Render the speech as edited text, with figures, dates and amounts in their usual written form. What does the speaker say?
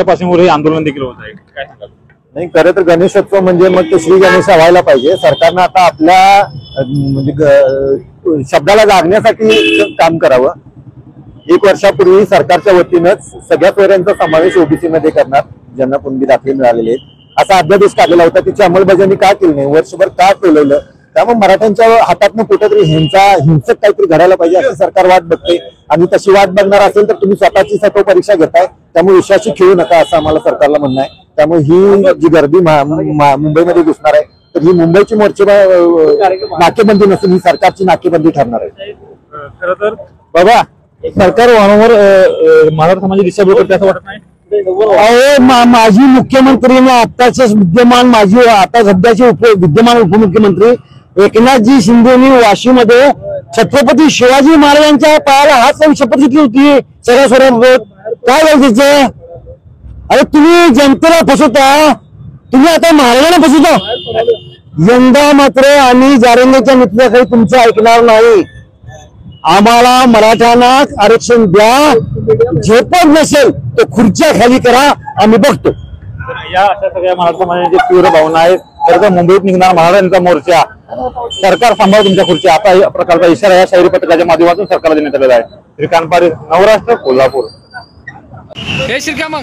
पासून हे आंदोलन देखील होत आहे, काय सांगाल? नाही, खरं तर गणेशोत्सव म्हणजे मग ते श्री गणेश व्हायला पाहिजे. सरकारनं आता आपल्या म्हणजे शब्दाला जागण्यासाठी काम करावं. 1 वर्षापूर्वी सरकारच्या वतीनंच सगळ्या फेऱ्यांचा समावेश ओबीसी मध्ये करणार, ज्यांना कुणबी दाखले मिळालेले आहेत, असा अध्यादेश काढलेला होता. त्याची अंमलबजावणी का केली नाही, वर्षभर का केलेलं? त्यामुळे मराठ्यांच्या हातातनं कुठेतरी हिंसक काहीतरी घडायला पाहिजे असं सरकार वाट बघते. आणि तशी वाट बघणार असेल तर तुम्ही स्वतःची सत्व परीक्षा घेताय, त्यामुळे विश्वाशी खेळू नका असं आम्हाला सरकारला म्हणणं आहे. त्यामुळे ही जी गर्दी मुंबईमध्ये घुसणार आहे, तर ही मुंबईची मोर्चे नाकेबंदी नसून ही सरकारची नाकेबंदी ठरणार आहे. खरं तर बाबा, सरकार वारंवार मराठा समाजाची दिशाभूल करते असं वाटत नाही? माजी मुख्यमंत्री आताचे विद्यमान आता सध्याचे विद्यमान उपमुख्यमंत्री एकनाथजी शिंदेनी वाशीमध्ये छत्रपती शिवाजी महाराजांच्या पायाला हात लावून शपथ घेतली होती. सगळ्या काय गरजेचे? अरे तुम्ही जनतेला फसवता, तुम्ही आता महाराजांना फसवता. यंदा मात्र आम्ही जारंगेच्या नेतृत्वाखाली तुमचं ऐकणार नाही. आम्हाला मराठ्यांना आरक्षण द्या, झेपत नसेल तर खुर्च्या खाली करा, आम्ही बघतो. या अशा सगळ्या मराठा समाजाची तीव्र भावना आहेत. खरं तर मुंबईत निघणार मराठ्यांचा मोर्चा, सरकार सांभाळ तुमच्या खुर्च्या, आता या प्रकारचा इशारा या शाहिरी पत्रकाच्या माध्यमातून सरकारला देण्यात आलेला आहे. श्रीकांत पाटील, नवराष्ट्र, कोल्हापूर. हे श्रीकांत मग